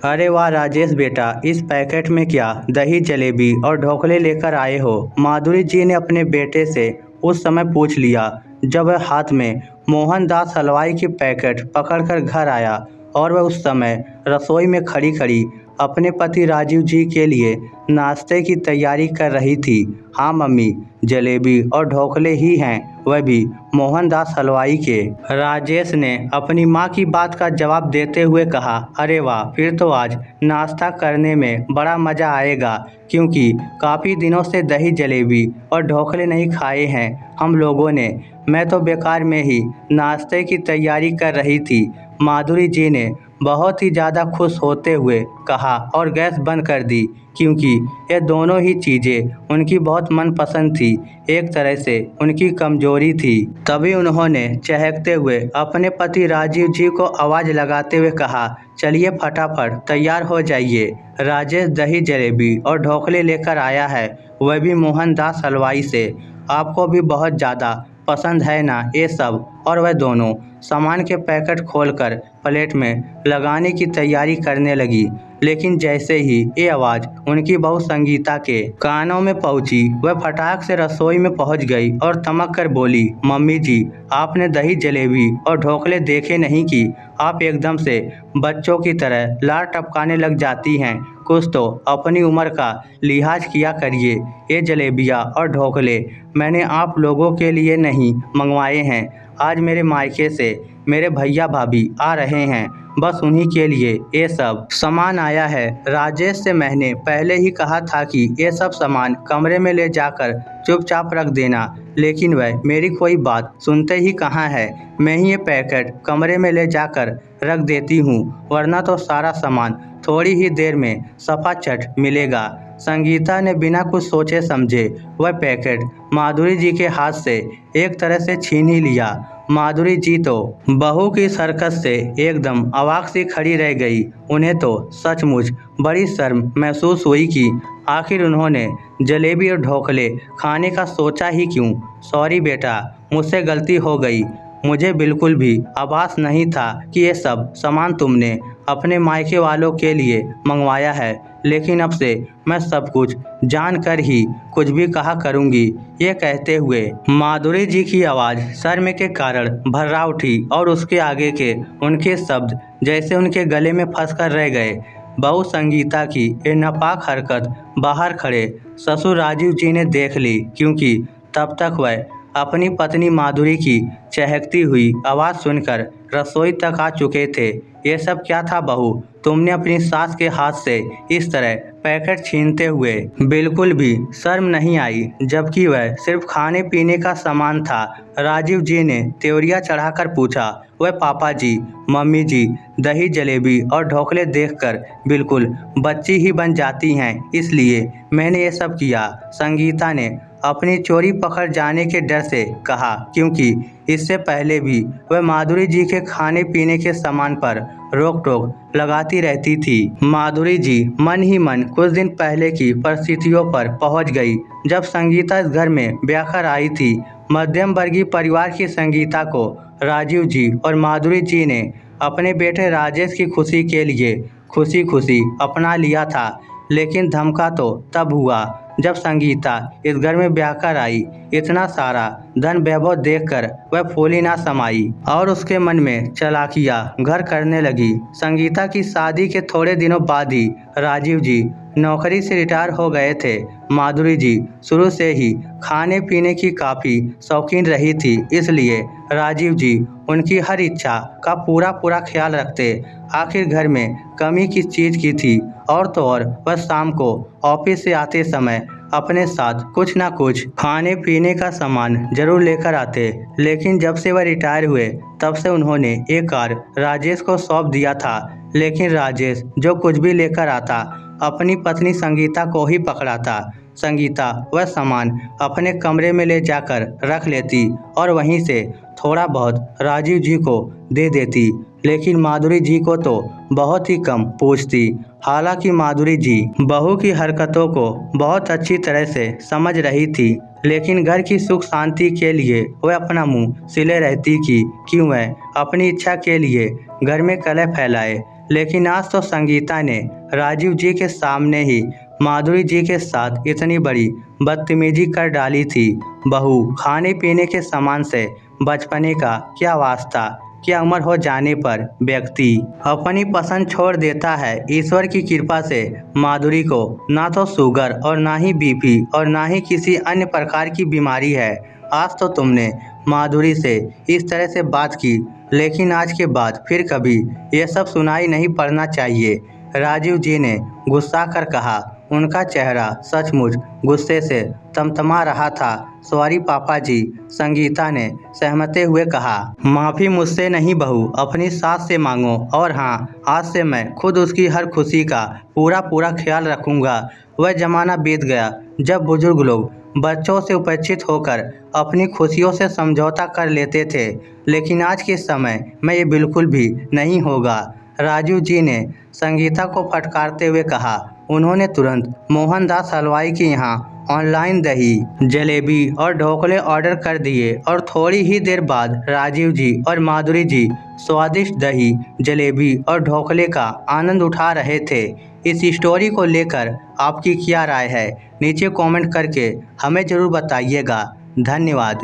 अरे वाह राजेश बेटा, इस पैकेट में क्या दही जलेबी और ढोकले लेकर आए हो? माधुरी जी ने अपने बेटे से उस समय पूछ लिया जब वह हाथ में मोहनदास हलवाई की पैकेट पकड़कर घर आया और वह उस समय रसोई में खड़ी खड़ी अपने पति राजीव जी के लिए नाश्ते की तैयारी कर रही थी। हाँ मम्मी, जलेबी और ढोकले ही हैं, वह भी मोहनदास हलवाई के। राजेश ने अपनी माँ की बात का जवाब देते हुए कहा, अरे वाह, फिर तो आज नाश्ता करने में बड़ा मज़ा आएगा, क्योंकि काफ़ी दिनों से दही जलेबी और ढोकले नहीं खाए हैं हम लोगों ने। मैं तो बेकार में ही नाश्ते की तैयारी कर रही थी। माधुरी जी ने बहुत ही ज़्यादा खुश होते हुए कहा और गैस बंद कर दी, क्योंकि ये दोनों ही चीज़ें उनकी बहुत मनपसंद थी, एक तरह से उनकी कमजोरी थी। तभी उन्होंने चहकते हुए अपने पति राजीव जी को आवाज़ लगाते हुए कहा, चलिए फटाफट तैयार हो जाइए, राजेश दही जलेबी और ढोकले लेकर आया है, वह भी मोहनदास हलवाई से। आपको भी बहुत ज़्यादा पसंद है ना ये सब? और वह दोनों सामान के पैकेट खोलकर प्लेट में लगाने की तैयारी करने लगी। लेकिन जैसे ही ये आवाज़ उनकी बहू संगीता के कानों में पहुंची, वह फटाक से रसोई में पहुंच गई और तमक कर बोली, मम्मी जी, आपने दही जलेबी और ढोकले देखे नहीं कि आप एकदम से बच्चों की तरह लार टपकाने लग जाती हैं। कुछ तो अपनी उम्र का लिहाज किया करिए। ये जलेबियाँ और ढोकले मैंने आप लोगों के लिए नहीं मंगवाए हैं, आज मेरे मायके से मेरे भैया भाभी आ रहे हैं, बस उन्हीं के लिए ये सब सामान आया है। राजेश से मैंने पहले ही कहा था कि ये सब सामान कमरे में ले जाकर चुपचाप रख देना, लेकिन वह मेरी कोई बात सुनते ही कहाँ है। मैं ही ये पैकेट कमरे में ले जाकर रख देती हूँ, वरना तो सारा सामान थोड़ी ही देर में सफाचट मिलेगा। संगीता ने बिना कुछ सोचे समझे वह पैकेट माधुरी जी के हाथ से एक तरह से छीन ही लिया। माधुरी जी तो बहू की इस हरकत से एकदम अवाक सी खड़ी रह गई। उन्हें तो सचमुच बड़ी शर्म महसूस हुई कि आखिर उन्होंने जलेबी और ढोकले खाने का सोचा ही क्यों। सॉरी बेटा, मुझसे गलती हो गई, मुझे बिल्कुल भी आभास नहीं था कि ये सब सामान तुमने अपने मायके वालों के लिए मंगवाया है, लेकिन अब से मैं सब कुछ जानकर ही कुछ भी कहा करूँगी। ये कहते हुए माधुरी जी की आवाज़ शर्म के कारण भर्रा उठी और उसके आगे के उनके शब्द जैसे उनके गले में फंसकर रह गए। बहू संगीता की ये नापाक हरकत बाहर खड़े ससुर राजीव जी ने देख ली, क्योंकि तब तक वह अपनी पत्नी माधुरी की चहकती हुई आवाज़ सुनकर रसोई तक आ चुके थे। ये सब क्या था बहू? तुमने अपनी सास के हाथ से इस तरह पैकेट छीनते हुए बिल्कुल भी शर्म नहीं आई, जबकि वह सिर्फ खाने पीने का सामान था। राजीव जी ने त्योरिया चढ़ाकर पूछा। वह पापा जी, मम्मी जी दही जलेबी और ढोकले देखकर बिल्कुल बच्ची ही बन जाती हैं, इसलिए मैंने ये सब किया। संगीता ने अपनी चोरी पकड़ जाने के डर से कहा, क्योंकि इससे पहले भी वह माधुरी जी के खाने पीने के सामान पर रोक टोक लगाती रहती थी। माधुरी जी मन ही मन कुछ दिन पहले की परिस्थितियों पर पहुंच गई, जब संगीता इस घर में ब्याह कर आई थी। मध्यम वर्गीय परिवार की संगीता को राजीव जी और माधुरी जी ने अपने बेटे राजेश की खुशी के लिए खुशी खुशी अपना लिया था, लेकिन धमका तो तब हुआ जब संगीता इस घर में ब्याह कर आई। इतना सारा धन वैभव देखकर वह फूली ना समाई और उसके मन में चालाकियां घर करने लगी। संगीता की शादी के थोड़े दिनों बाद ही राजीव जी नौकरी से रिटायर हो गए थे। माधुरी जी शुरू से ही खाने पीने की काफ़ी शौकीन रही थी, इसलिए राजीव जी उनकी हर इच्छा का पूरा पूरा ख्याल रखते। आखिर घर में कमी किस चीज़ की थी? और तो और वह शाम को ऑफिस से आते समय अपने साथ कुछ ना कुछ खाने पीने का सामान जरूर लेकर आते। लेकिन जब से वह रिटायर हुए तब से उन्होंने एक कार राजेश को सौंप दिया था, लेकिन राजेश जो कुछ भी लेकर आता अपनी पत्नी संगीता को ही पकड़ाता। संगीता वह सामान अपने कमरे में ले जाकर रख लेती और वहीं से थोड़ा बहुत राजीव जी को दे देती, लेकिन माधुरी जी को तो बहुत ही कम पूछती। हालांकि माधुरी जी बहू की हरकतों को बहुत अच्छी तरह से समझ रही थी, लेकिन घर की सुख शांति के लिए वह अपना मुंह सिले रहती कि क्यों वह अपनी इच्छा के लिए घर में कलह फैलाए। लेकिन आज तो संगीता ने राजीव जी के सामने ही माधुरी जी के साथ इतनी बड़ी बदतमीजी कर डाली थी। बहू, खाने पीने के सामान से बचपने का क्या वास्ता, क्या उम्र हो जाने पर व्यक्ति अपनी पसंद छोड़ देता है। ईश्वर की कृपा से माधुरी को ना तो शुगर और ना ही बीपी और ना ही किसी अन्य प्रकार की बीमारी है। आज तो तुमने माधुरी से इस तरह से बात की, लेकिन आज के बाद फिर कभी ये सब सुनाई नहीं पड़ना चाहिए। राजीव जी ने गुस्सा कर कहा। उनका चेहरा सचमुच गुस्से से तमतमा रहा था। सॉरी पापा जी, संगीता ने सहमते हुए कहा। माफ़ी मुझसे नहीं बहू, अपनी सास से मांगो। और हाँ, आज से मैं खुद उसकी हर खुशी का पूरा ख्याल रखूँगा। वह ज़माना बीत गया जब बुजुर्ग लोग बच्चों से उपेक्षित होकर अपनी खुशियों से समझौता कर लेते थे, लेकिन आज के समय में ये बिल्कुल भी नहीं होगा। राजीव जी ने संगीता को फटकारते हुए कहा। उन्होंने तुरंत मोहनदास हलवाई के यहाँ ऑनलाइन दही, जलेबी और ढोकले ऑर्डर कर दिए और थोड़ी ही देर बाद राजीव जी और माधुरी जी स्वादिष्ट दही, जलेबी और ढोकले का आनंद उठा रहे थे। इस स्टोरी को लेकर आपकी क्या राय है? नीचे कमेंट करके हमें ज़रूर बताइएगा। धन्यवाद।